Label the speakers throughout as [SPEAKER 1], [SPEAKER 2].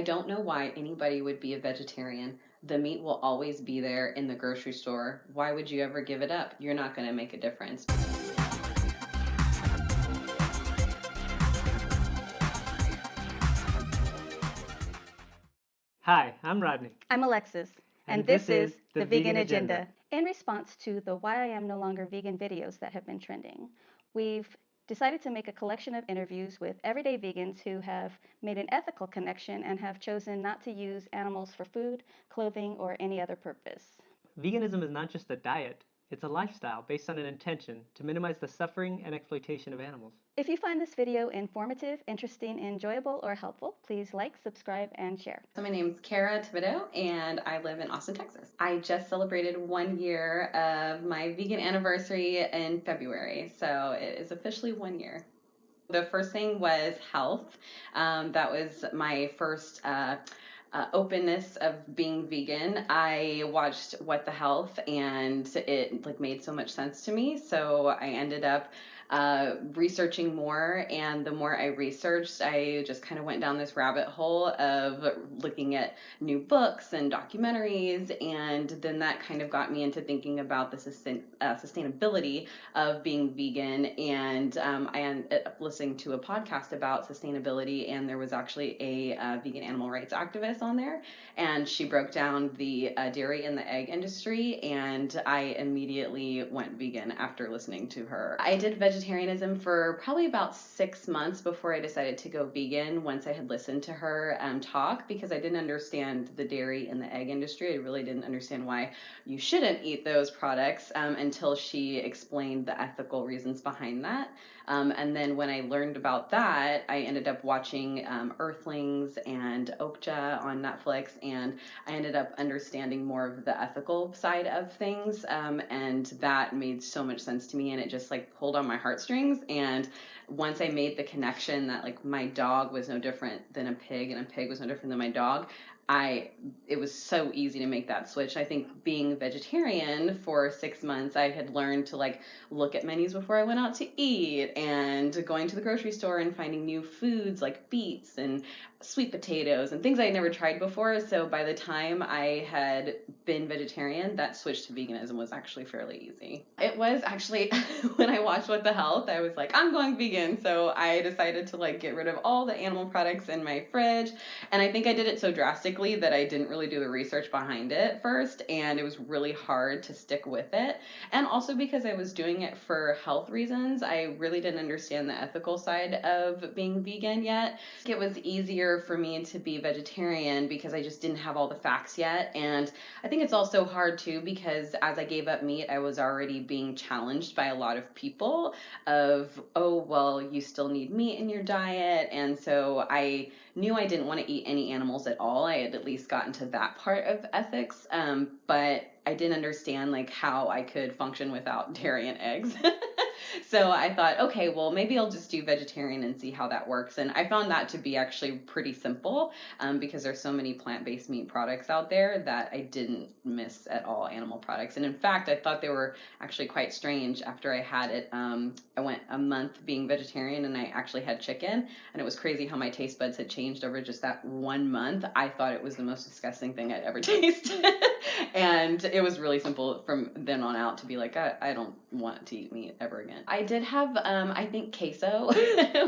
[SPEAKER 1] don't know why anybody would be a vegetarian. The meat will always be there in the grocery store. Why would you ever give it up? You're not going to make a difference.
[SPEAKER 2] Hi, I'm Rodney.
[SPEAKER 3] I'm Alexis, and this is The Vegan Agenda. In response to the Why I Am No Longer Vegan videos that have been trending, we've decided to make a collection of interviews with everyday vegans who have made an ethical connection and have chosen not to use animals for food, clothing, or any other purpose.
[SPEAKER 2] Veganism is not just a diet, it's a lifestyle based on an intention to minimize the suffering and exploitation of animals.
[SPEAKER 3] If you find this video informative, interesting, enjoyable, or helpful, please like, subscribe, and share.
[SPEAKER 1] So my name's Cara Thibodeaux, and I live in Austin, Texas. I just celebrated 1 year of my vegan anniversary in February, so it is officially 1 year. The first thing was health. That was my first openness of being vegan. I watched What the Health, and it made so much sense to me. So I ended up researching more, and the more I researched, I just kind of went down this rabbit hole of looking at new books and documentaries, and then that kind of got me into thinking about the sustainability of being vegan, and I ended up listening to a podcast about sustainability, and there was actually a vegan animal rights activist on there, and she broke down the dairy and the egg industry, and I immediately went vegan after listening to her. I did vegetarianism for probably about 6 months before I decided to go vegan once I had listened to her talk, because I didn't understand the dairy and the egg industry. I really didn't understand why you shouldn't eat those products until she explained the ethical reasons behind that. And then when I learned about that, I ended up watching Earthlings and Okja on Netflix, and I ended up understanding more of the ethical side of things, and that made so much sense to me, and it just pulled on my heartstrings. And once I made the connection that my dog was no different than a pig and a pig was no different than my dog, it was so easy to make that switch. I think being vegetarian for 6 months, I had learned to look at menus before I went out to eat, and going to the grocery store and finding new foods like beets and sweet potatoes and things I had never tried before. So by the time I had been vegetarian, that switch to veganism was actually fairly easy. It was actually when I watched What the Health, I was like, I'm going vegan. So I decided to get rid of all the animal products in my fridge, and I think I did it so drastically that I didn't really do the research behind it first, and it was really hard to stick with it. And also because I was doing it for health reasons, I really didn't understand the ethical side of being vegan yet. It was easier for me to be vegetarian because I just didn't have all the facts yet. And I think it's also hard too because as I gave up meat, I was already being challenged by a lot of people of, oh, well, you still need meat in your diet. And so I knew I didn't want to eat any animals at all. I had at least gotten to that part of ethics, but I didn't understand how I could function without dairy and eggs. So I thought, okay, well, maybe I'll just do vegetarian and see how that works. And I found that to be actually pretty simple because there's so many plant-based meat products out there that I didn't miss at all animal products. And in fact, I thought they were actually quite strange after I had it. I went a month being vegetarian and I actually had chicken, and it was crazy how my taste buds had changed over just that 1 month. I thought it was the most disgusting thing I'd ever tasted. And it was really simple from then on out to be like, I don't want to eat meat ever again. I did have, I think queso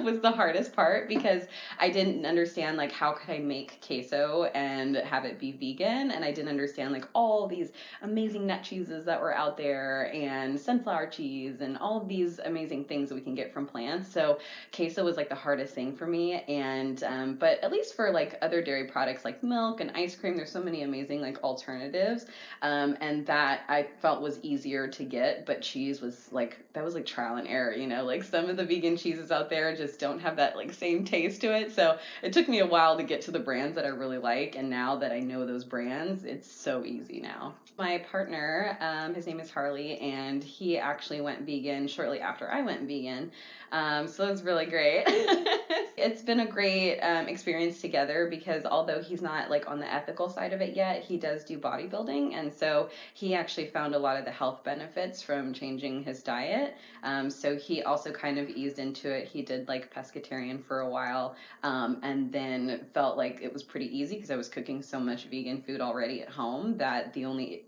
[SPEAKER 1] was the hardest part because I didn't understand how could I make queso and have it be vegan, and I didn't understand all these amazing nut cheeses that were out there and sunflower cheese and all of these amazing things that we can get from plants. So queso was the hardest thing for me, and but at least for other dairy products like milk and ice cream, there's so many amazing alternatives, and that I felt was easier to get. But cheese was that was trial and error, some of the vegan cheeses out there just don't have that same taste to it. So it took me a while to get to the brands that I really like, and now that I know those brands, it's so easy now. My partner, his name is Harley, and he actually went vegan shortly after I went vegan. So it's really great. It's been a great experience together because although he's not on the ethical side of it yet, he does do bodybuilding. bodybuilding. And so he actually found a lot of the health benefits from changing his diet. So he also kind of eased into it. He did like pescatarian for a while, and then felt like it was pretty easy because I was cooking so much vegan food already at home that the only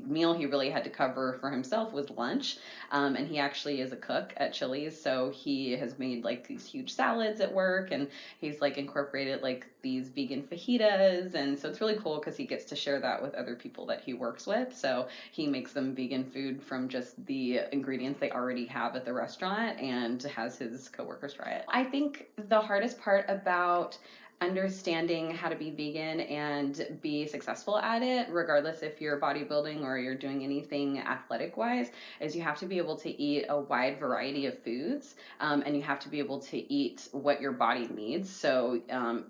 [SPEAKER 1] meal he really had to cover for himself was lunch. And he actually is a cook at Chili's, so he has made like these huge salads at work, and he's like incorporated like these vegan fajitas, and so it's really cool because he gets to share that with other people that he works with. So he makes them vegan food from just the ingredients they already have at the restaurant and has his coworkers try it. I think the hardest part about understanding how to be vegan and be successful at it, regardless if you're bodybuilding or you're doing anything athletic wise, is you have to be able to eat a wide variety of foods, and you have to be able to eat what your body needs. So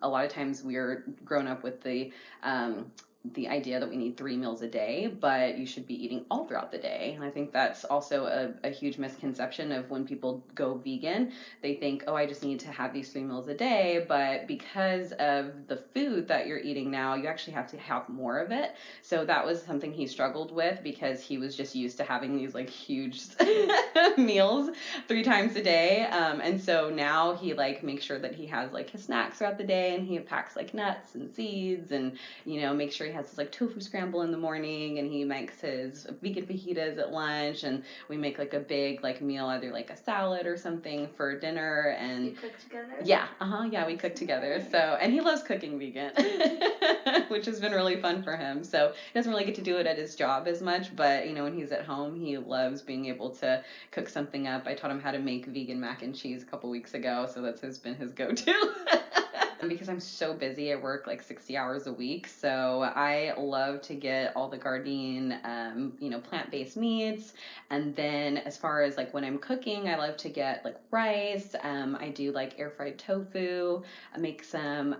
[SPEAKER 1] a lot of times we're grown up with the idea that we need 3 meals a day, but you should be eating all throughout the day. And I think that's also a huge misconception of when people go vegan. They think, oh, I just need to have these 3 meals a day, but because of the food that you're eating now, you actually have to have more of it. So that was something he struggled with because he was just used to having these like huge meals 3 times a day. And so now he like makes sure that he has like his snacks throughout the day, and he packs like nuts and seeds, and make sure he has his like tofu scramble in the morning, and he makes his vegan fajitas at lunch, and we make like a big like meal, either like a salad or something for dinner. And
[SPEAKER 3] you cook together?
[SPEAKER 1] Yeah, we cook together. So, and he loves cooking vegan, which has been really fun for him. So he doesn't really get to do it at his job as much, but when he's at home, he loves being able to cook something up. I taught him how to make vegan mac and cheese a couple weeks ago, so that's been his go-to. Because I'm so busy, I work like 60 hours a week, so I love to get all the Gardein, plant-based meats. And then as far as like when I'm cooking, I love to get like rice. I do like air fried tofu. I make some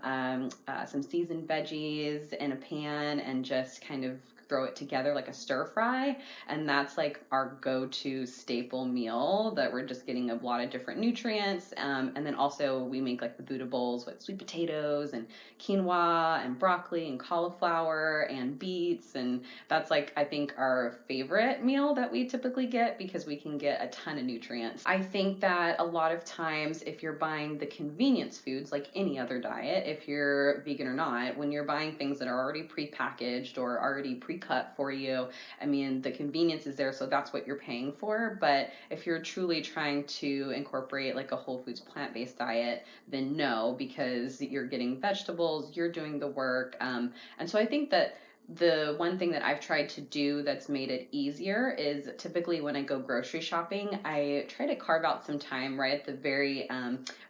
[SPEAKER 1] seasoned veggies in a pan and just kind of throw it together like a stir fry, and that's like our go-to staple meal that we're just getting a lot of different nutrients. And then also we make like the Buddha bowls with sweet potatoes and quinoa and broccoli and cauliflower and beets, and that's like I think our favorite meal that we typically get because we can get a ton of nutrients. I think that a lot of times if you're buying the convenience foods like any other diet, if you're vegan or not, when you're buying things that are already pre-packaged or already pre-cut for you, I mean, the convenience is there, so that's what you're paying for. But if you're truly trying to incorporate like a whole foods plant-based diet, then no, because you're getting vegetables, you're doing the work. And so I think that the one thing that I've tried to do that's made it easier is typically when I go grocery shopping, I try to carve out some time right at the very,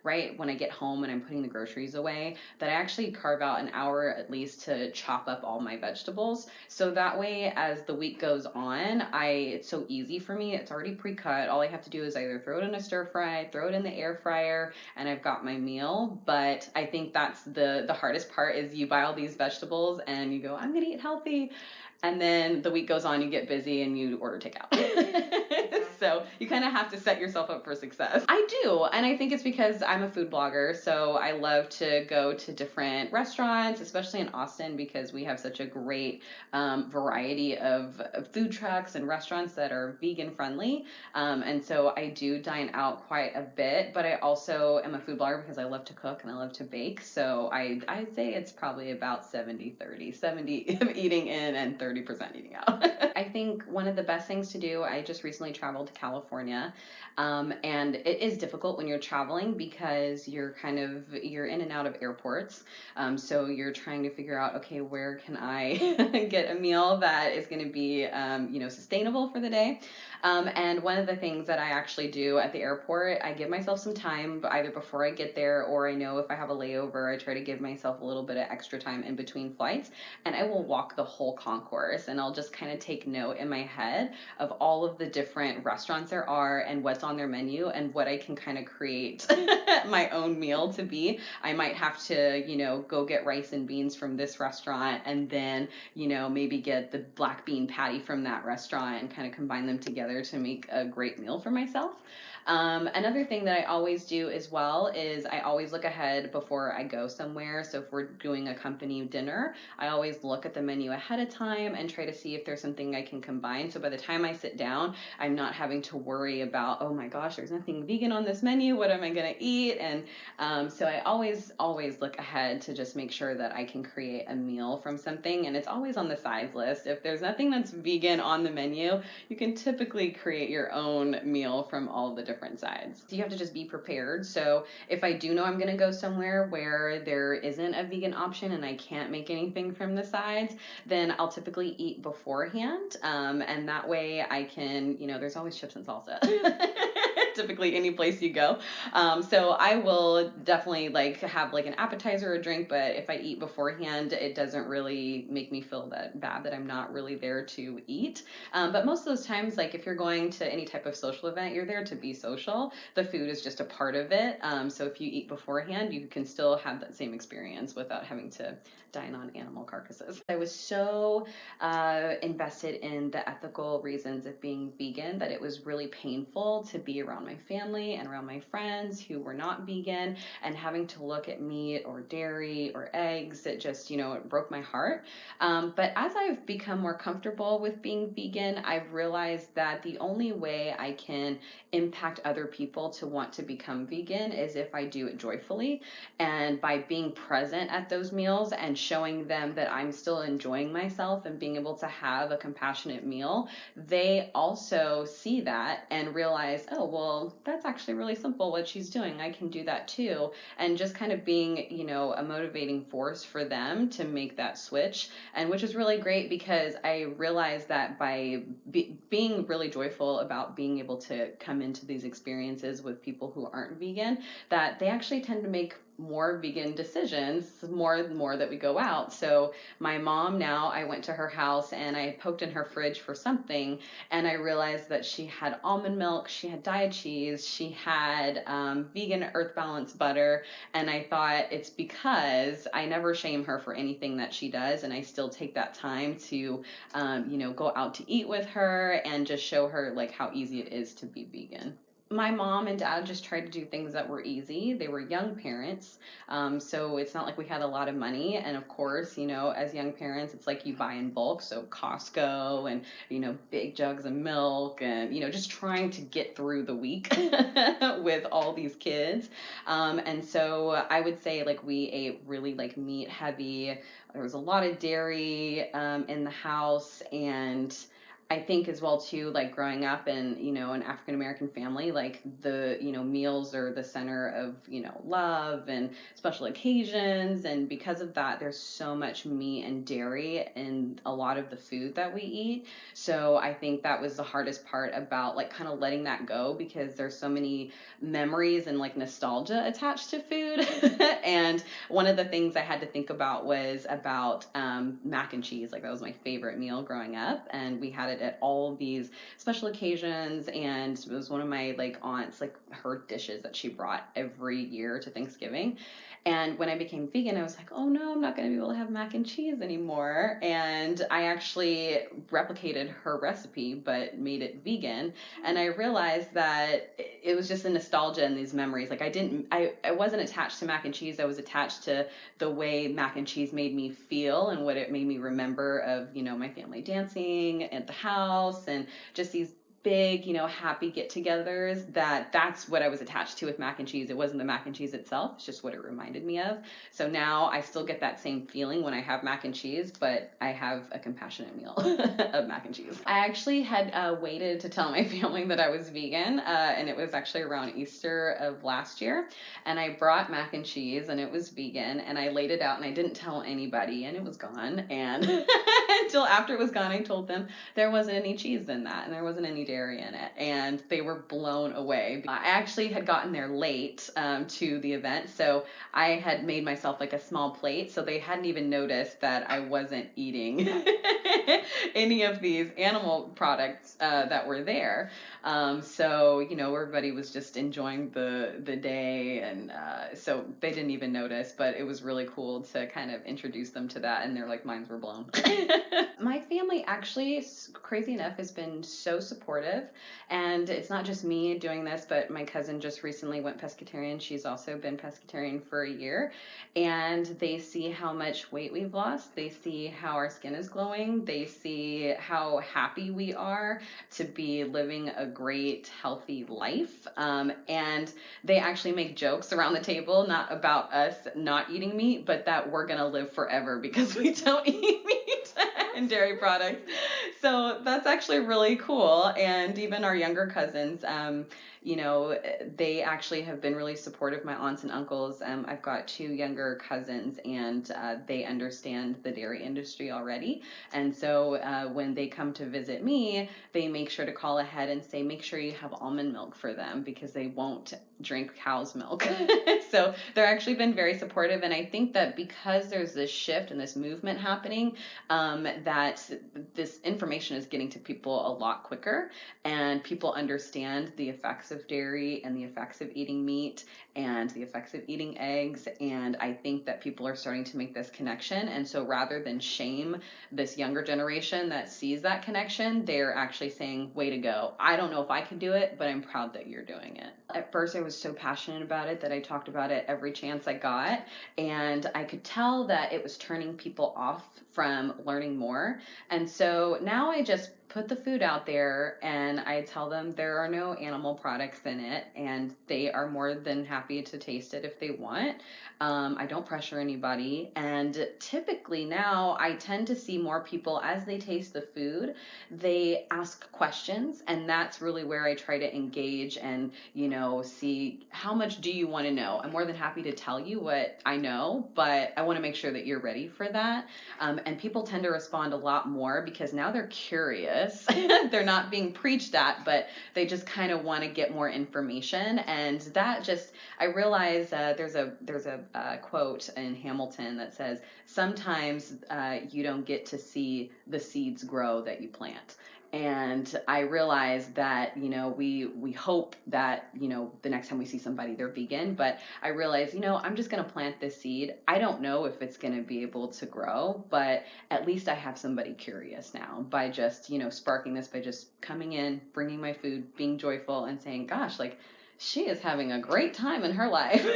[SPEAKER 1] right when I get home and I'm putting the groceries away, that I actually carve out an hour at least to chop up all my vegetables. So that way, as the week goes on, it's so easy for me. It's already pre-cut. All I have to do is either throw it in a stir fry, throw it in the air fryer, and I've got my meal. But I think that's the hardest part is you buy all these vegetables and you go, I'm going to eat healthy. And then the week goes on, you get busy and you order takeout. So you kind of have to set yourself up for success. I do. And I think it's because I'm a food blogger. So I love to go to different restaurants, especially in Austin, because we have such a great variety of food trucks and restaurants that are vegan friendly. And so I do dine out quite a bit, but I also am a food blogger because I love to cook and I love to bake. So I'd say it's probably about 70-30, 70 eating in and 30% eating out. I think one of the best things to do, I just recently traveled to California, and it is difficult when you're traveling because you're in and out of airports. So you're trying to figure out, okay, where can I get a meal that is going to be, sustainable for the day. And one of the things that I actually do at the airport, I give myself some time either before I get there, or I know if I have a layover, I try to give myself a little bit of extra time in between flights, and I will walk the whole concourse, and I'll just kind of take note in my head of all of the different restaurants there are and what's on their menu and what I can kind of create my own meal to be. I might have to, go get rice and beans from this restaurant and then, maybe get the black bean patty from that restaurant and kind of combine them together to make a great meal for myself. Another thing that I always do as well is I always look ahead before I go somewhere. So if we're doing a company dinner, I always look at the menu ahead of time time and try to see if there's something I can combine. So by the time I sit down, I'm not having to worry about, oh my gosh, there's nothing vegan on this menu. What am I going to eat? And so I always look ahead to just make sure that I can create a meal from something. And it's always on the sides list. If there's nothing that's vegan on the menu, you can typically create your own meal from all the different sides. You have to just be prepared. So if I do know I'm going to go somewhere where there isn't a vegan option and I can't make anything from the sides, then I'll typically eat beforehand. And that way I can, there's always chips and salsa. Typically any place you go. So I will definitely have an appetizer or a drink, but if I eat beforehand, it doesn't really make me feel that bad that I'm not really there to eat. But most of those times, if you're going to any type of social event, you're there to be social. The food is just a part of it. So if you eat beforehand, you can still have that same experience without having to dine on animal carcasses. I was so invested in the ethical reasons of being vegan that it was really painful to be around my family and around my friends who were not vegan and having to look at meat or dairy or eggs. It just, it broke my heart. But as I've become more comfortable with being vegan, I've realized that the only way I can impact other people to want to become vegan is if I do it joyfully and by being present at those meals and showing them that I'm still enjoying myself and being able to have a compassionate meal. They also see that and realize, oh, well, that's actually really simple what she's doing. I can do that too. And just kind of being, a motivating force for them to make that switch. And which is really great because I realized that by being really joyful about being able to come into these experiences with people who aren't vegan, that they actually tend to make more vegan decisions, more that we go out. So my mom now, I went to her house and I poked in her fridge for something and I realized that she had almond milk, she had Daiya cheese, she had vegan Earth Balance butter, and I thought it's because I never shame her for anything that she does, and I still take that time to go out to eat with her and just show her how easy it is to be vegan. My mom and dad just tried to do things that were easy. They were young parents, so it's not like we had a lot of money. And of course, as young parents, it's you buy in bulk, so Costco and, big jugs of milk and, just trying to get through the week with all these kids. And so I would say we ate really meat heavy. There was a lot of dairy in the house, and I think as well too, growing up in, an African American family, the, meals are the center of, love and special occasions. And because of that, there's so much meat and dairy in a lot of the food that we eat. So I think that was the hardest part about kind of letting that go, because there's so many memories and nostalgia attached to food. And one of the things I had to think about was about mac and cheese. That was my favorite meal growing up, and we had it at all these special occasions, and it was one of my aunts, her dishes that she brought every year to Thanksgiving. And when I became vegan, I was like, oh no, I'm not going to be able to have mac and cheese anymore. And I actually replicated her recipe, but made it vegan. And I realized that it was just a nostalgia and these memories. I wasn't attached to mac and cheese. I was attached to the way mac and cheese made me feel and what it made me remember of, my family dancing at the house and just these big, happy get-togethers. That's what I was attached to with mac and cheese. It wasn't the mac and cheese itself. It's just what it reminded me of. So now I still get that same feeling when I have mac and cheese, but I have a compassionate meal of mac and cheese. I actually had waited to tell my family that I was vegan, and it was actually around Easter of last year. And I brought mac and cheese, and it was vegan, and I laid it out, and I didn't tell anybody, and it was gone. And until after it was gone, I told them there wasn't any cheese in that, and there wasn't any dairy in it, and they were blown away. I actually had gotten there late to the event, so I had made myself a small plate, so they hadn't even noticed that I wasn't eating any of these animal products that were there. So everybody was just enjoying the day, and so they didn't even notice, but it was really cool to kind of introduce them to that, and their minds were blown. My family actually, crazy enough, has been so supportive supportive. And it's not just me doing this, but my cousin just recently went pescatarian. She's also been pescatarian for a year. And they see how much weight we've lost. They see how our skin is glowing. They see how happy we are to be living a great, healthy life. And they actually make jokes around the table, not about us not eating meat, but that we're going to live forever because we don't eat meat and dairy products. So that's actually really cool. And even our younger cousins, you know, they actually have been really supportive. My aunts and uncles, I've got 2 younger cousins, and they understand the dairy industry already. And so when they come to visit me, they make sure to call ahead and say, make sure you have almond milk for them because they won't drink cow's milk. So they're actually been very supportive. And I think that because there's this shift and this movement happening, that this information is getting to people a lot quicker, and people understand the effects of dairy and the effects of eating meat and the effects of eating eggs. And I think that people are starting to make this connection. And so rather than shame this younger generation that sees that connection, they're actually saying, way to go. I don't know if I could do it, but I'm proud that you're doing it. At first, I was so passionate about it that I talked about it every chance I got. And I could tell that it was turning people off from learning more. And so now I just put the food out there and I tell them there are no animal products in it, and they are more than happy to taste it if they want. I don't pressure anybody. And typically now I tend to see more people as they taste the food, they ask questions. And that's really where I try to engage and, you know, see how much do you want to know? I'm more than happy to tell you what I know, but I want to make sure that you're ready for that. And people tend to respond a lot more because now they're curious. They're not being preached at, but they just kind of want to get more information. And that just, I realize there's a quote in Hamilton that says, sometimes you don't get to see the seeds grow that you plant. And I realized that, you know, we hope that, you know, the next time we see somebody, they're vegan. But I realized, you know, I'm just going to plant this seed. I don't know if it's going to be able to grow, but at least I have somebody curious now by just, you know, sparking this, by just coming in, bringing my food, being joyful and saying, gosh, like, she is having a great time in her life.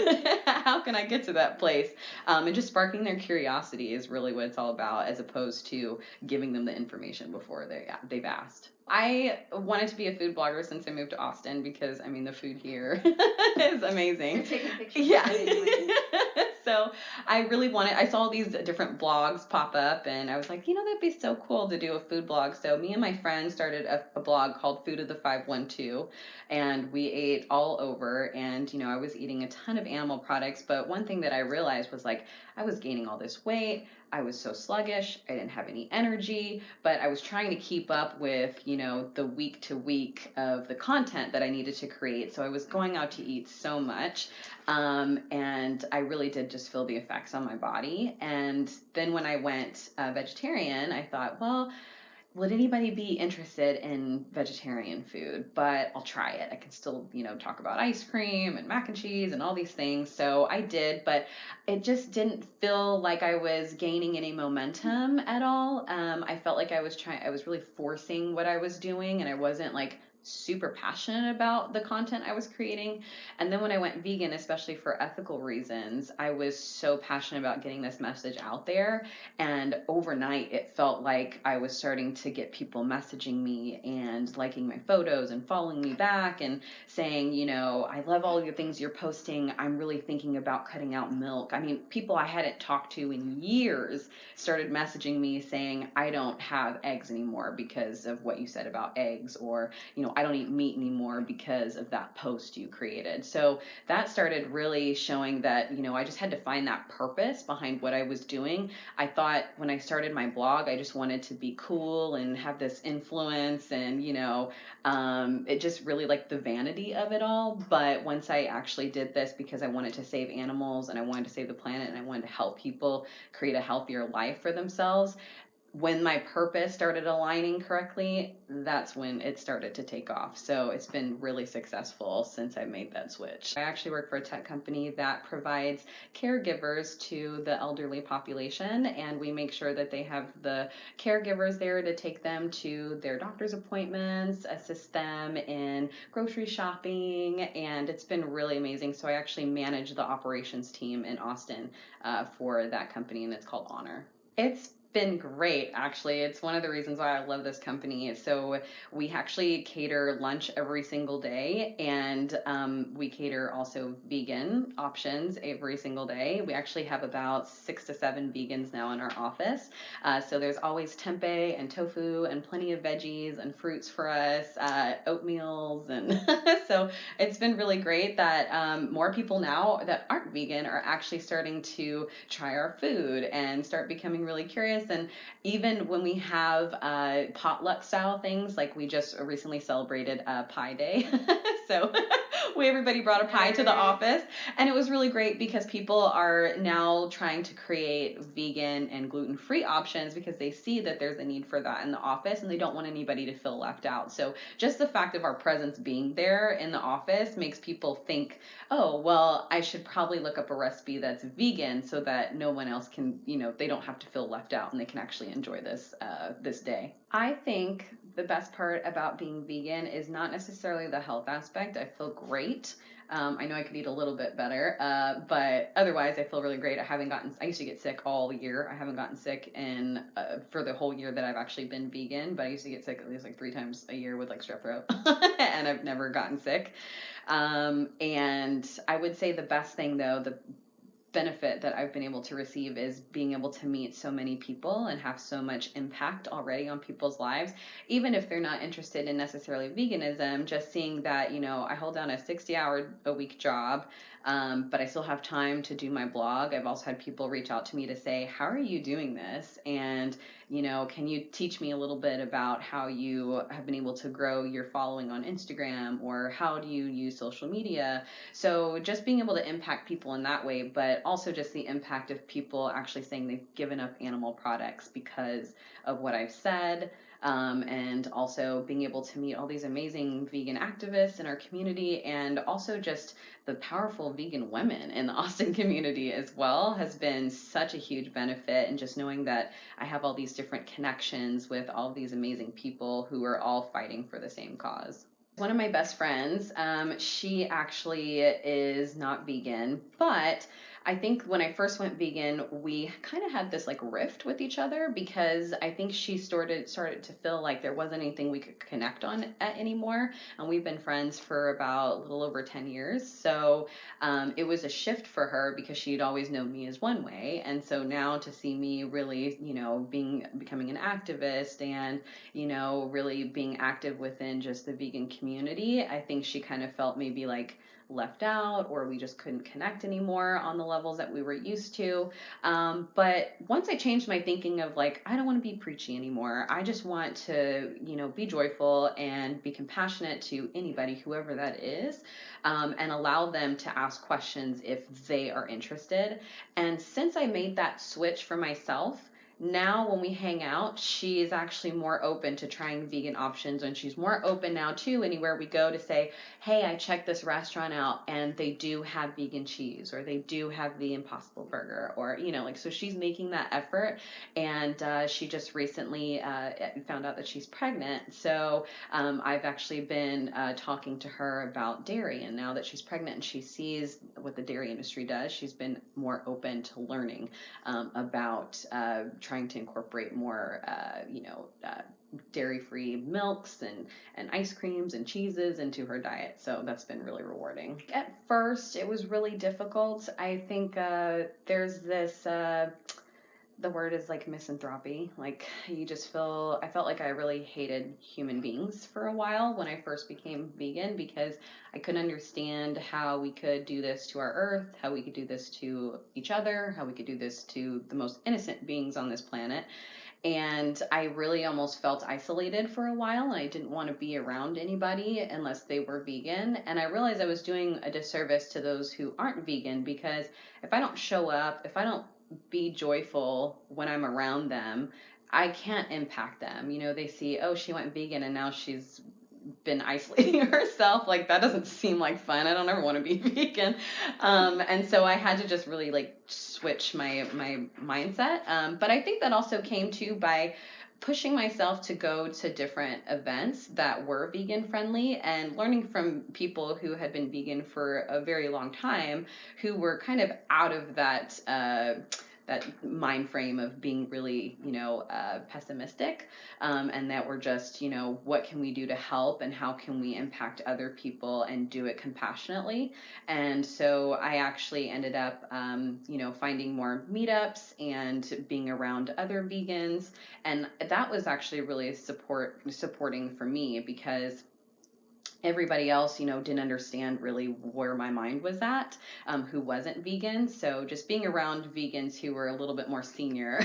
[SPEAKER 1] How can I get to that place? And just sparking their curiosity is really what it's all about, as opposed to giving them the information before they've asked. I wanted to be a food blogger since I moved to Austin because, I mean, the food here is amazing.
[SPEAKER 3] You're taking pictures.
[SPEAKER 1] Yeah. So I really wanted, I saw these different blogs pop up and I was like, you know, that'd be so cool to do a food blog. So me and my friend started a blog called Food of the 512, and we ate all over. And, you know, I was eating a ton of animal products. But one thing that I realized was, like, I was gaining all this weight. I was so sluggish. I didn't have any energy, but I was trying to keep up with, you know, the week to week of the content that I needed to create. So I was going out to eat so much. And I really did just feel the effects on my body. And then when I went vegetarian, I thought, well, would anybody be interested in vegetarian food? But I'll try it. I can still, you know, talk about ice cream and mac and cheese and all these things. So I did, but it just didn't feel like I was gaining any momentum at all. I felt like I was really forcing what I was doing, and I wasn't like super passionate about the content I was creating. And then when I went vegan, especially for ethical reasons, I was so passionate about getting this message out there. And overnight, it felt like I was starting to get people messaging me and liking my photos and following me back and saying, you know, I love all your things you're posting. I'm really thinking about cutting out milk. I mean, people I hadn't talked to in years started messaging me saying, I don't have eggs anymore because of what you said about eggs, or, you know, I don't eat meat anymore because of that post you created. So that started really showing that, you know, I just had to find that purpose behind what I was doing. I thought when I started my blog, I just wanted to be cool and have this influence and, you know, it just really like the vanity of it all. But once I actually did this because I wanted to save animals and I wanted to save the planet and I wanted to help people create a healthier life for themselves, when my purpose started aligning correctly, that's when it started to take off. So it's been really successful since I made that switch. I actually work for a tech company that provides caregivers to the elderly population, and we make sure that they have the caregivers there to take them to their doctor's appointments, assist them in grocery shopping, and it's been really amazing. So I actually manage the operations team in Austin for that company, and it's called Honor. It's been great, actually. It's one of the reasons why I love this company. So we actually cater lunch every single day, and we cater also vegan options every single day. We actually have about 6 to 7 vegans now in our office. So there's always tempeh and tofu and plenty of veggies and fruits for us, oatmeals, and so it's been really great that more people now that aren't vegan are actually starting to try our food and start becoming really curious. And even when we have potluck style things, like we just recently celebrated Pie Day. So everybody brought a pie to the office, and it was really great because people are now trying to create vegan and gluten-free options because they see that there's a need for that in the office, and they don't want anybody to feel left out. So just the fact of our presence being there in the office makes people think, oh, well, I should probably look up a recipe that's vegan so that no one else can, they don't have to feel left out and they can actually enjoy this day. I think the best part about being vegan is not necessarily the health aspect. I feel great. I know I could eat a little bit better, but otherwise I feel really great. I used to get sick all year. I haven't gotten sick for the whole year that I've actually been vegan, but I used to get sick at least like 3 times a year with like strep throat, and I've never gotten sick. And I would say the best thing though, the benefit that I've been able to receive is being able to meet so many people and have so much impact already on people's lives, even if they're not interested in necessarily veganism. Just seeing that, I hold down a 60-hour-a-week job, but I still have time to do my blog. I've also had people reach out to me to say, how are you doing this? And can you teach me a little bit about how you have been able to grow your following on Instagram, or how do you use social media? So just being able to impact people in that way, but also just the impact of people actually saying they've given up animal products because of what I've said. And also being able to meet all these amazing vegan activists in our community, and also just the powerful vegan women in the Austin community as well, has been such a huge benefit. And just knowing that I have all these different connections with all these amazing people who are all fighting for the same cause. One of my best friends, she actually is not vegan, but I think when I first went vegan, we kind of had this like rift with each other, because I think she started to feel like there wasn't anything we could connect on anymore. And we've been friends for about a little over 10 years. So it was a shift for her, because she'd always known me as one way. And so now to see me really, becoming an activist and, really being active within just the vegan community, I think she kind of felt maybe like left out, or we just couldn't connect anymore on the levels that we were used to. But once I changed my thinking of like, I don't want to be preachy anymore. I just want to, be joyful and be compassionate to anybody, whoever that is, and allow them to ask questions if they are interested. And since I made that switch for myself, now when we hang out, she is actually more open to trying vegan options, and she's more open now to anywhere we go to say, hey, I checked this restaurant out and they do have vegan cheese, or they do have the Impossible Burger, or, so she's making that effort. And she just recently found out that she's pregnant. So I've actually been talking to her about dairy, and now that she's pregnant and she sees what the dairy industry does, she's been more open to learning about trying to incorporate more, dairy-free milks and ice creams and cheeses into her diet. So that's been really rewarding. At first, it was really difficult. I think there's this... the word is like misanthropy. Like I felt like I really hated human beings for a while when I first became vegan, because I couldn't understand how we could do this to our earth, how we could do this to each other, how we could do this to the most innocent beings on this planet. And I really almost felt isolated for a while, and I didn't want to be around anybody unless they were vegan. And I realized I was doing a disservice to those who aren't vegan, because if I don't show up, if I don't be joyful when I'm around them, I can't impact them. They see, oh, she went vegan and now she's been isolating herself. Like, that doesn't seem like fun. I don't ever want to be vegan. And so I had to just really like switch my mindset. But I think that also came to by pushing myself to go to different events that were vegan friendly and learning from people who had been vegan for a very long time, who were kind of out of that mind frame of being really, pessimistic, and that we're just, what can we do to help and how can we impact other people and do it compassionately. And so I actually ended up, finding more meetups and being around other vegans. And that was actually really supporting for me, because everybody else, didn't understand really where my mind was at, who wasn't vegan. So just being around vegans who were a little bit more senior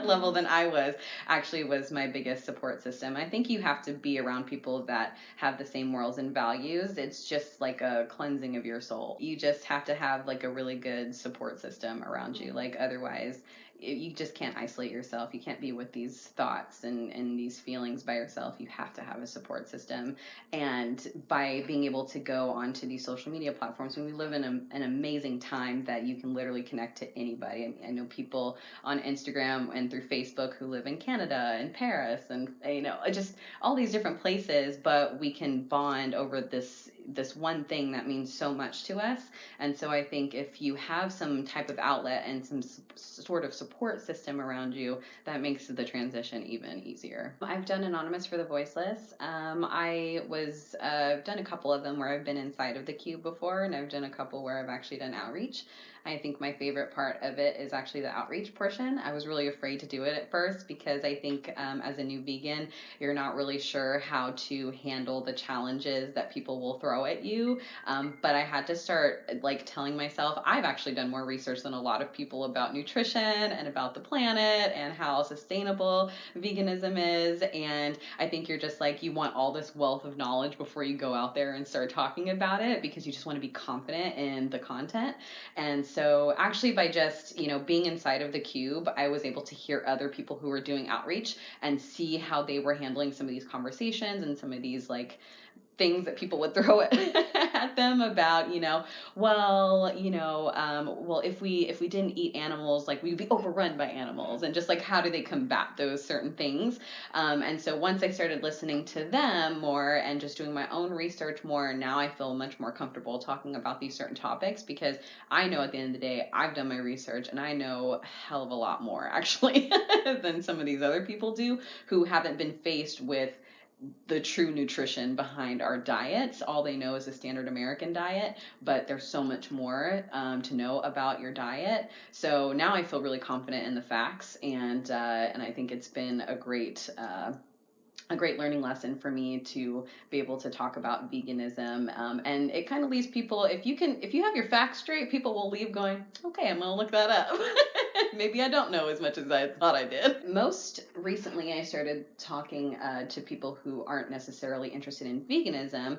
[SPEAKER 1] level than I was actually was my biggest support system. I think you have to be around people that have the same morals and values. It's just like a cleansing of your soul. You just have to have like a really good support system around you. Like, otherwise, you just can't isolate yourself. You can't be with these thoughts and these feelings by yourself. You have to have a support system. And by being able to go onto these social media platforms, when we live in an amazing time that you can literally connect to anybody. I know people on Instagram and through Facebook who live in Canada and Paris and, just all these different places, but we can bond over this one thing that means so much to us. And so I think if you have some type of outlet and some sort of support system around you, that makes the transition even easier. I've done Anonymous for the Voiceless. I've done a couple of them where I've been inside of the cube before, and I've done a couple where I've actually done outreach. I think my favorite part of it is actually the outreach portion. I was really afraid to do it at first because I think as a new vegan, you're not really sure how to handle the challenges that people will throw at you. But I had to start like telling myself, I've actually done more research than a lot of people about nutrition and about the planet and how sustainable veganism is. And I think you're just like, you want all this wealth of knowledge before you go out there and start talking about it, because you just want to be confident in the content. And so actually by just, being inside of the cube, I was able to hear other people who were doing outreach and see how they were handling some of these conversations and some of these like things that people would throw at them about, if we didn't eat animals, like we'd be overrun by animals, and just like how do they combat those certain things. And so once I started listening to them more and just doing my own research more, now I feel much more comfortable talking about these certain topics, because I know at the end of the day, I've done my research and I know a hell of a lot more actually than some of these other people do who haven't been faced with the true nutrition behind our diets. All they know is the standard American diet, but there's so much more to know about your diet. So now I feel really confident in the facts, and I think it's been a great learning lesson for me to be able to talk about veganism. And it kind of leaves people, if you have your facts straight, people will leave going, okay, I'm gonna look that up. Maybe I don't know as much as I thought I did. Most recently, I started talking to people who aren't necessarily interested in veganism.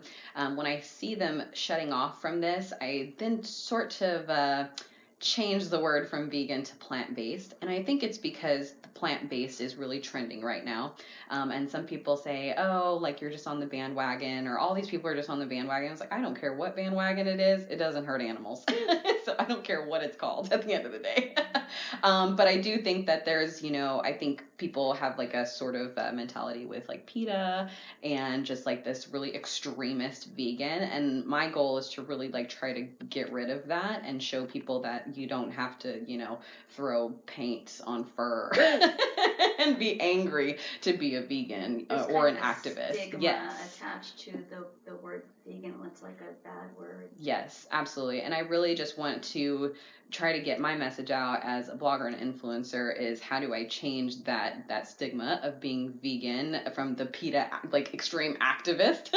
[SPEAKER 1] When I see them shutting off from this, I then sort of change the word from vegan to plant-based. And I think it's because the plant-based is really trending right now. And some people say, oh, like you're just on the bandwagon, or all these people are just on the bandwagon. It's like, I don't care what bandwagon it is. It doesn't hurt animals. So I don't care what it's called at the end of the day. But I do think that there's, I think people have like a sort of mentality with like PETA and just like this really extremist vegan. And my goal is to really like try to get rid of that and show people that you don't have to, throw paint on fur and be angry to be a vegan or an activist.
[SPEAKER 3] Stigma attached to the word vegan. It's like a bad word.
[SPEAKER 1] Yes, absolutely. And I really just want to try to get my message out as a blogger and influencer is how do I change that stigma of being vegan from the PETA like extreme activist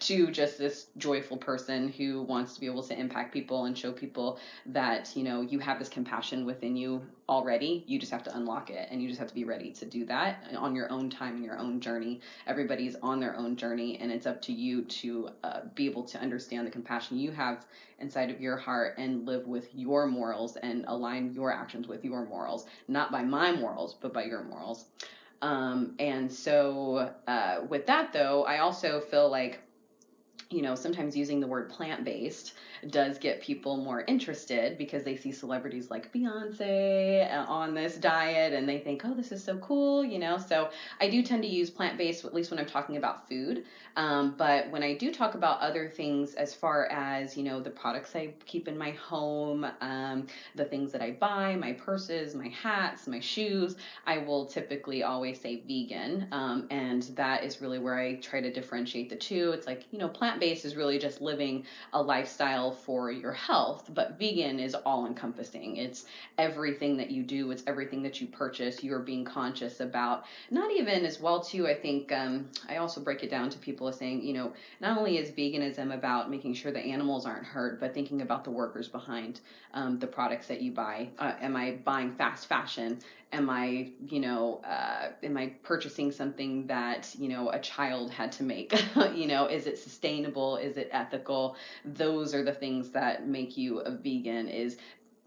[SPEAKER 1] to just this joyful person who wants to be able to impact people and show people that you have this compassion within you already. You just have to unlock it, and you just have to be ready to do that on your own time and your own journey. Everybody's on their own journey, and it's up to you to to be able to understand the compassion you have inside of your heart and live with your morals and align your actions with your morals, not by my morals, but by your morals. And so with that, though, I also feel like, sometimes using the word plant-based does get people more interested because they see celebrities like Beyonce on this diet and they think, oh, this is so cool, So I do tend to use plant-based, at least when I'm talking about food. But when I do talk about other things as far as, the products I keep in my home, the things that I buy, my purses, my hats, my shoes, I will typically always say vegan. And that is really where I try to differentiate the two. It's like, plant-based is really just living a lifestyle for your health, but vegan is all encompassing. It's everything that you do. It's everything that you purchase. You're being conscious about, not even as well too, I think, I also break it down to people as saying, not only is veganism about making sure the animals aren't hurt, but thinking about the workers behind the products that you buy. Am I buying fast fashion? Am I purchasing something that, a child had to make? Is it sustainable? Is it ethical? Those are the things that make you a vegan, is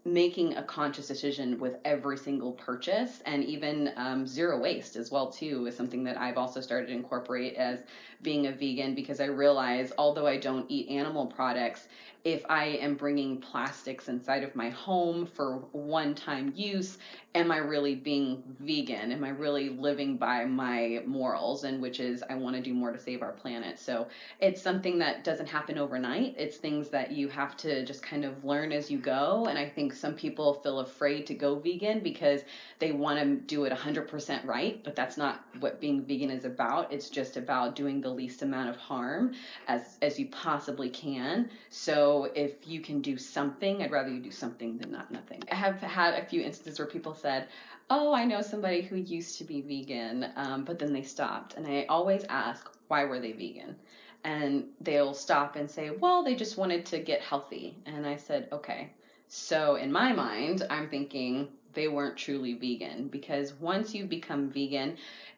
[SPEAKER 1] making a conscious decision with every single purchase, and even zero waste as well too is something that I've also started to incorporate as being a vegan, because I realize, although I don't eat animal products, if I am bringing plastics inside of my home for one-time use, am I really being vegan? Am I really living by my morals? And which is, I want to do more to save our planet. So it's something that doesn't happen overnight. It's things that you have to just kind of learn as you go. And I think some people feel afraid to go vegan because they want to do it 100% right, but that's not what being vegan is about. It's just about doing the least amount of harm as you possibly can. So if you can do something, I'd rather you do something than not nothing. I have had a few instances where people said, oh, I know somebody who used to be vegan, but then they stopped. And I always ask, why were they vegan? And they'll stop and say, well, they just wanted to get healthy. And I said, okay. So in my mind, I'm thinking they weren't truly vegan, because once you become vegan,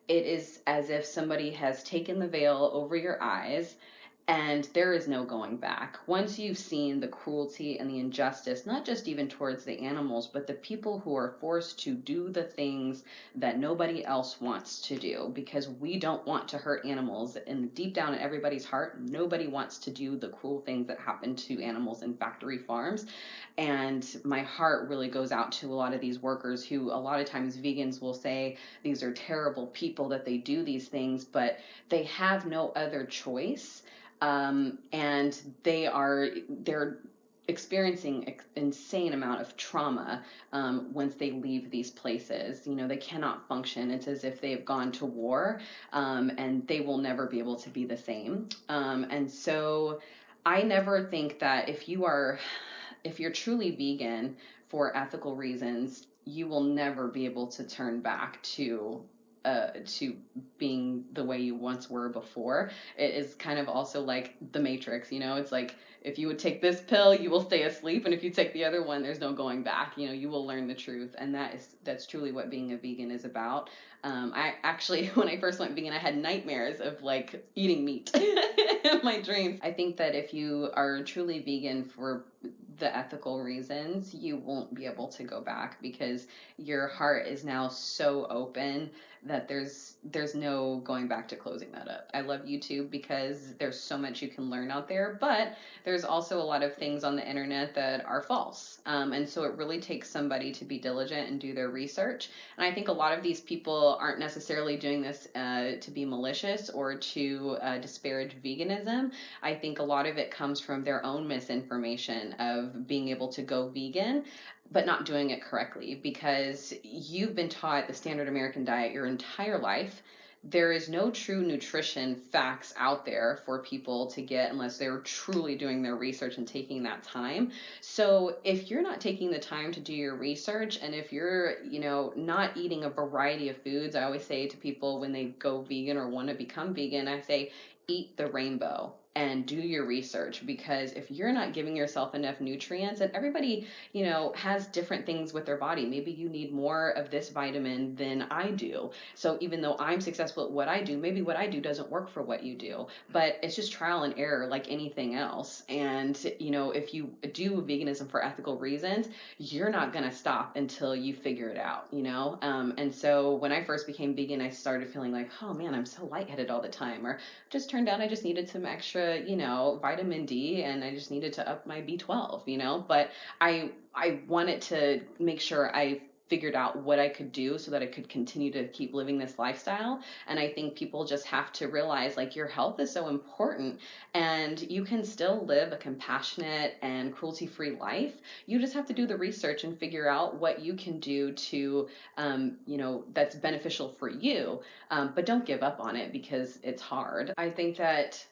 [SPEAKER 1] it is as if somebody has taken the veil over your eyes, and there is no going back. Once you've seen the cruelty and the injustice, not just even towards the animals, but the people who are forced to do the things that nobody else wants to do, because we don't want to hurt animals. And deep down in everybody's heart, nobody wants to do the cruel things that happen to animals in factory farms. And my heart really goes out to a lot of these workers who, a lot of times vegans will say these are terrible people that they do these things, but they have no other choice. And they're experiencing insane amount of trauma once they leave these places. They cannot function. It's as if they've gone to war, and they will never be able to be the same. And so I never think that if you're truly vegan for ethical reasons, you will never be able to turn back to being the way you once were before. It is kind of also like the Matrix, it's like, if you would take this pill, you will stay asleep, and if you take the other one, there's no going back. You will learn the truth, and that's truly what being a vegan is about. I actually, when I first went vegan, I had nightmares of like eating meat in my dreams. I think that if you are truly vegan for the ethical reasons, you won't be able to go back, because your heart is now so open that there's no going back to closing that up. I love YouTube because there's so much you can learn out there, but there's also a lot of things on the internet that are false. And so it really takes somebody to be diligent and do their research. And I think a lot of these people aren't necessarily doing this to be malicious or to disparage veganism. I think a lot of it comes from their own misinformation of being able to go vegan, but not doing it correctly, because you've been taught the standard American diet your entire life. There is no true nutrition facts out there for people to get unless they're truly doing their research and taking that time. So if you're not taking the time to do your research, and if you're, not eating a variety of foods, I always say to people when they go vegan or want to become vegan, I say, eat the rainbow. and do your research, because if you're not giving yourself enough nutrients, and everybody, has different things with their body. Maybe you need more of this vitamin than I do. So even though I'm successful at what I do, maybe what I do doesn't work for what you do. But it's just trial and error like anything else. And, if you do veganism for ethical reasons, you're not going to stop until you figure it out, And so when I first became vegan, I started feeling like, oh man, I'm so lightheaded all the time. Or just turned out I just needed some extra, vitamin D, and I just needed to up my B12, But I wanted to make sure I figured out what I could do so that I could continue to keep living this lifestyle. And I think people just have to realize, like, your health is so important, and you can still live a compassionate and cruelty-free life. You just have to do the research and figure out what you can do to, that's beneficial for you. But don't give up on it because it's hard. I think that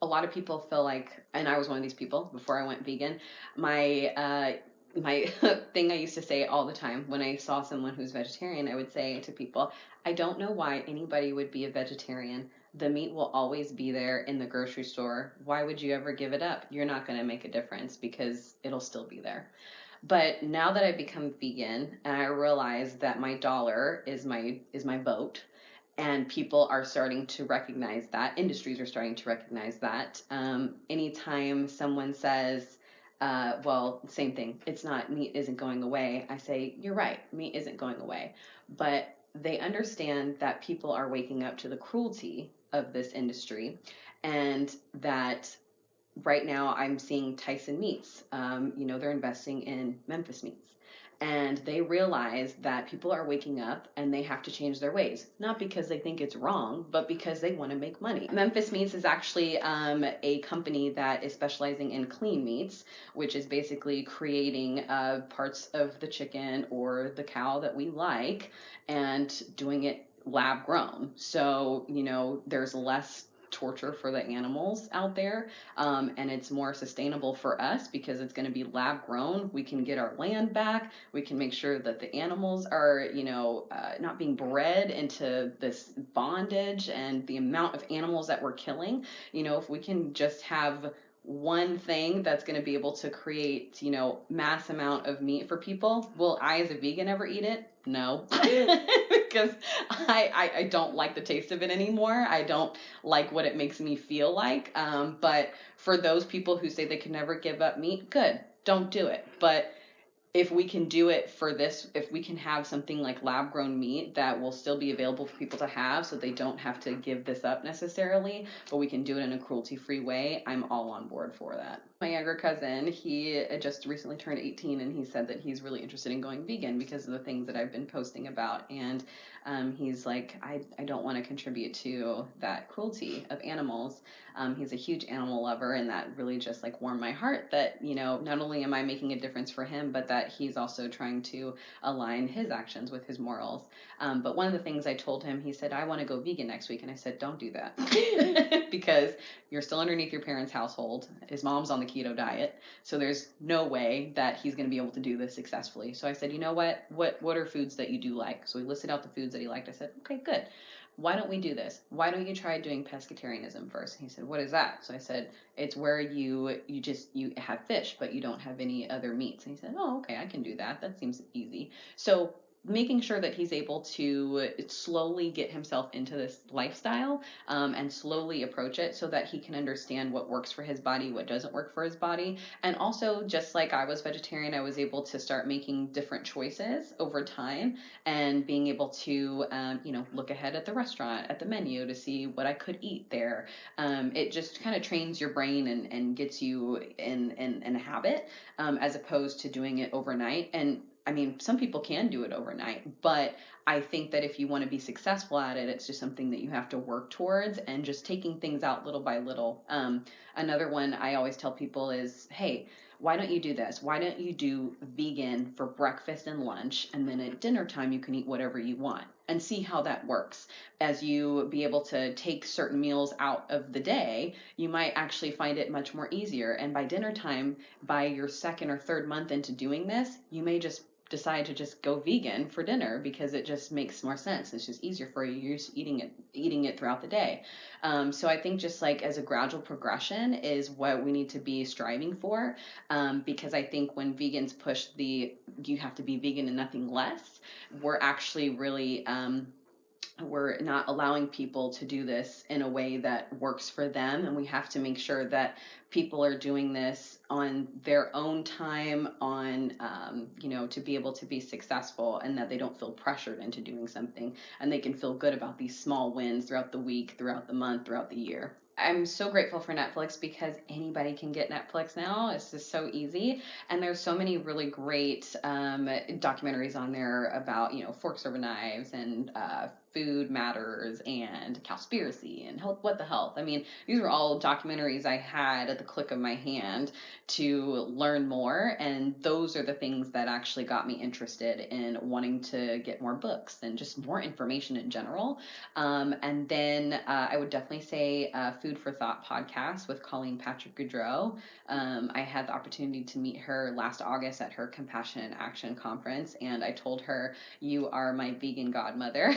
[SPEAKER 1] a lot of people feel like, and I was one of these people before I went vegan, my thing I used to say all the time when I saw someone who's vegetarian, I would say to people, I don't know why anybody would be a vegetarian. The meat will always be there in the grocery store. Why would you ever give it up? You're not going to make a difference because it'll still be there. But now that I've become vegan and I realize that my dollar is my vote, and people are starting to recognize that, industries are starting to recognize that. Anytime someone says, well, same thing, meat isn't going away, I say, you're right, meat isn't going away. But they understand that people are waking up to the cruelty of this industry, and that right now I'm seeing Tyson Meats, they're investing in Memphis Meats. And they realize that people are waking up and they have to change their ways. Not because they think it's wrong, but because they want to make money. Memphis Meats is actually a company that is specializing in clean meats, which is basically creating parts of the chicken or the cow that we like and doing it lab grown. So, there's less torture for the animals out there, and it's more sustainable for us because it's going to be lab grown. We can get our land back. We can make sure that the animals are, not being bred into this bondage, and the amount of animals that we're killing. If we can just have one thing that's going to be able to create, mass amount of meat for people. Will I, as a vegan, ever eat it? No, because I don't like the taste of it anymore. I don't like what it makes me feel like. But for those people who say they can never give up meat, good, don't do it. But if we can do it for this, if we can have something like lab grown meat that will still be available for people to have so they don't have to give this up necessarily, but we can do it in a cruelty free way, I'm all on board for that. My younger cousin, he just recently turned 18, and he said that he's really interested in going vegan because of the things that I've been posting about. And he's like, I don't want to contribute to that cruelty of animals. He's a huge animal lover, and that really just like warmed my heart that, not only am I making a difference for him, but that he's also trying to align his actions with his morals. But one of the things I told him, he said, I want to go vegan next week. And I said, don't do that because you're still underneath your parents' household. His mom's on the keto diet. So there's no way that he's going to be able to do this successfully. So I said, you know what are foods that you do like? So he listed out the foods that he liked. I said, okay, good. Why don't we do this? Why don't you try doing pescatarianism first? And he said, what is that? So I said, it's where you have fish, but you don't have any other meats. And he said, oh, okay, I can do that. That seems easy. So making sure that he's able to slowly get himself into this lifestyle, and slowly approach it so that he can understand what works for his body, what doesn't work for his body. And also, just like I was vegetarian, I was able to start making different choices over time and being able to, look ahead at the restaurant, at the menu to see what I could eat there. It just kind of trains your brain and gets you in a habit, as opposed to doing it overnight. And I mean, some people can do it overnight, but I think that if you want to be successful at it, it's just something that you have to work towards, and just taking things out little by little. Another one I always tell people is, hey, why don't you do this? Why don't you do vegan for breakfast and lunch, and then at dinner time you can eat whatever you want, and see how that works. As you be able to take certain meals out of the day, you might actually find it much more easier. And by dinner time, by your second or third month into doing this, you may just decide to just go vegan for dinner because it just makes more sense. It's just easier for you. You're just eating it throughout the day. So I think just like as a gradual progression is what we need to be striving for, because I think when vegans push you have to be vegan and nothing less, we're actually really we're not allowing people to do this in a way that works for them, and we have to make sure that people are doing this on their own time, to be able to be successful, and that they don't feel pressured into doing something, and they can feel good about these small wins throughout the week, throughout the month, throughout the year. I'm so grateful for Netflix because anybody can get Netflix now. It's just so easy. And there's so many really great documentaries on there about, forks over knives and food matters and Cowspiracy and What the Health. I mean, these were all documentaries I had at the click of my hand to learn more. And those are the things that actually got me interested in wanting to get more books and just more information in general. And then I would definitely say Food for Thought podcast with Colleen Patrick Goudreau. I had the opportunity to meet her last August at her Compassion in Action conference, and I told her, "You are my vegan godmother."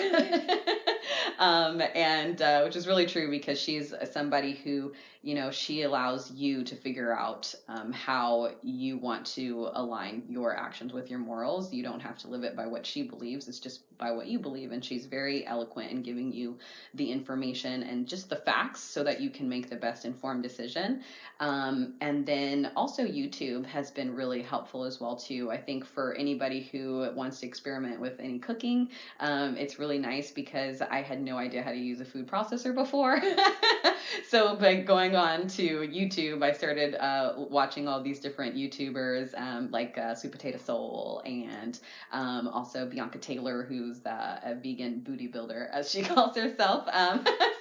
[SPEAKER 1] And which is really true because she's somebody who, she allows you to figure out how you want to align your actions with your morals. You don't have to live it by what she believes. It's just by what you believe. And she's very eloquent in giving you the information and just the facts so that you can make the best informed decision. And then also YouTube has been really helpful as well too. I think for anybody who wants to experiment with any cooking, it's really nice because I had no idea how to use a food processor before. So by going on to YouTube, I started watching all these different YouTubers like SweetPotatoSoul and also Bianca Taylor, who's a vegan booty builder, as she calls herself.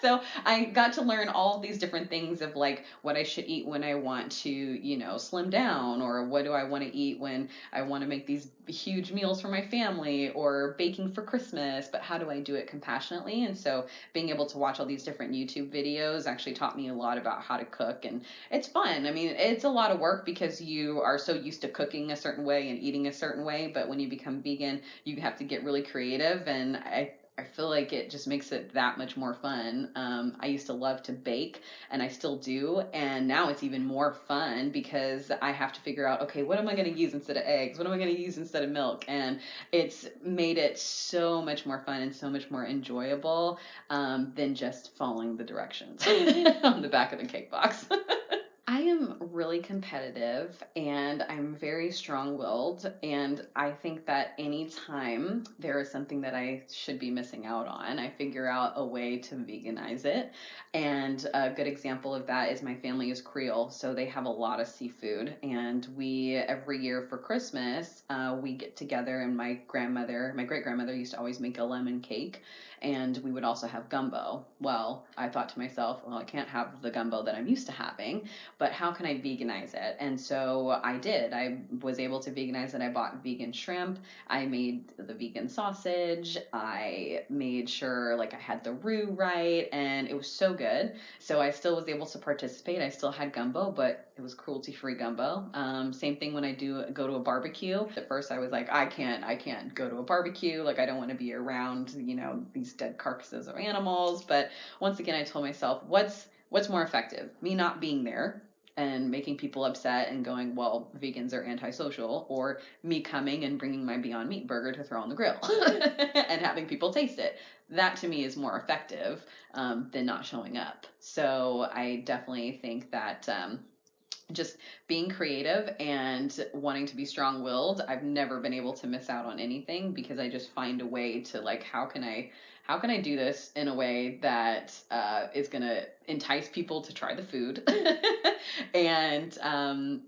[SPEAKER 1] So I got to learn all of these different things of like what I should eat when I want to, slim down, or what do I want to eat when I want to make these huge meals for my family, or baking for Christmas, but how do I do it compassionately? And so being able to watch all these different YouTube videos actually taught me a lot about how to cook, and it's fun. I mean, it's a lot of work because you are so used to cooking a certain way and eating a certain way, but when you become vegan, you have to get really creative, and I feel like it just makes it that much more fun. I used to love to bake, and I still do, and now it's even more fun because I have to figure out, okay, what am I going to use instead of eggs? What am I going to use instead of milk? And it's made it so much more fun and so much more enjoyable than just following the directions on the back of the cake box. I am really competitive, and I'm very strong-willed, and I think that anytime there is something that I should be missing out on, I figure out a way to veganize it. And a good example of that is my family is Creole, so they have a lot of seafood, and we every year for Christmas we get together, and my great-grandmother used to always make a lemon cake, and we would also have gumbo. Well, I thought to myself, well, I can't have the gumbo that I'm used to having, but how can I veganize it? And so I did. I was able to veganize it. I bought vegan shrimp. I made the vegan sausage. I made sure like I had the roux right, and it was so good. So I still was able to participate. I still had gumbo, but it was cruelty-free gumbo. Same thing when I go to a barbecue. At first I was like, I can't go to a barbecue. Like I don't want to be around, these dead carcasses of animals. But once again, I told myself, what's more effective? Me not being there and making people upset and going, well, vegans are antisocial, or me coming and bringing my Beyond Meat burger to throw on the grill and having people taste it. That to me is more effective than not showing up. So I definitely think that just being creative and wanting to be strong-willed, I've never been able to miss out on anything because I just find a way to like, how can I do this in a way that is going to entice people to try the food and and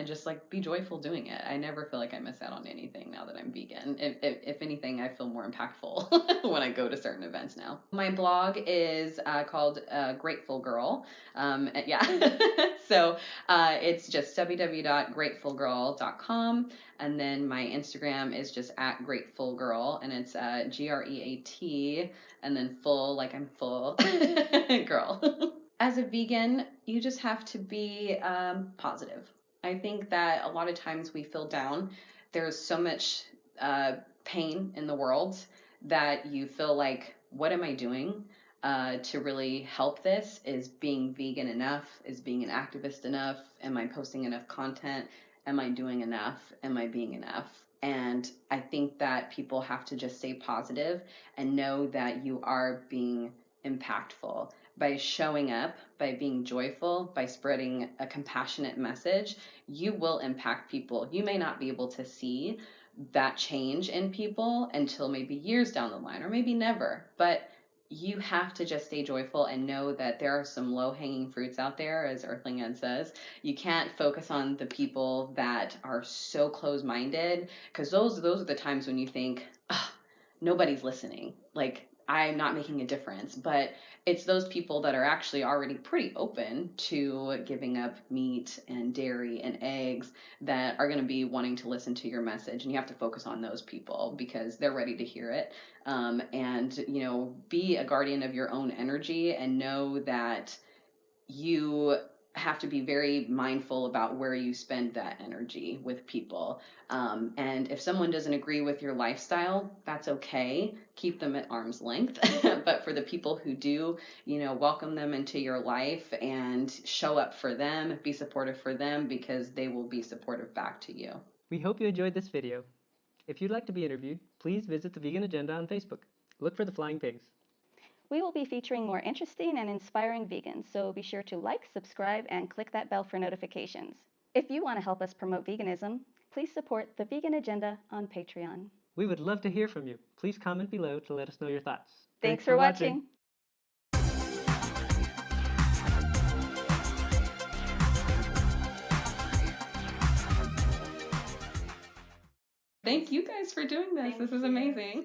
[SPEAKER 1] just like be joyful doing it. I never feel like I miss out on anything now that I'm vegan. If anything, I feel more impactful when I go to certain events now. My blog is called Grateful Girl. So it's just www.gratefulgirl.com. And then my Instagram is just @gratefulgirl, and it's GREAT, and then full, like I'm full, girl. As a vegan, you just have to be positive. I think that a lot of times we feel down. There's so much pain in the world, that you feel like, what am I doing to really help this? Is being vegan enough? Is being an activist enough? Am I posting enough content? Am I doing enough? Am I being enough? And I think that people have to just stay positive and know that you are being impactful by showing up, by being joyful, by spreading a compassionate message. You will impact people. You may not be able to see that change in people until maybe years down the line, or maybe never, but you have to just stay joyful and know that there are some low-hanging fruits out there, as Earthling Ed says. You can't focus on the people that are so close-minded, because those are the times when you think, oh, nobody's listening. Like, I'm not making a difference. But it's those people that are actually already pretty open to giving up meat and dairy and eggs that are going to be wanting to listen to your message. And you have to focus on those people because they're ready to hear it. And, be a guardian of your own energy and know that you have to be very mindful about where you spend that energy with people. And if someone doesn't agree with your lifestyle, that's okay. Keep them at arm's length. But for the people who do, welcome them into your life and show up for them, be supportive for them, because they will be supportive back to you.
[SPEAKER 2] We hope you enjoyed this video. If you'd like to be interviewed, please visit the Vegan Agenda on Facebook. Look for the flying pigs.
[SPEAKER 3] We will be featuring more interesting and inspiring vegans, so be sure to like, subscribe, and click that bell for notifications. If you want to help us promote veganism, please support the Vegan Agenda on Patreon.
[SPEAKER 2] We would love to hear from you. Please comment below to let us know your thoughts.
[SPEAKER 3] Thanks for watching.
[SPEAKER 1] Thank you guys for doing this. This is amazing.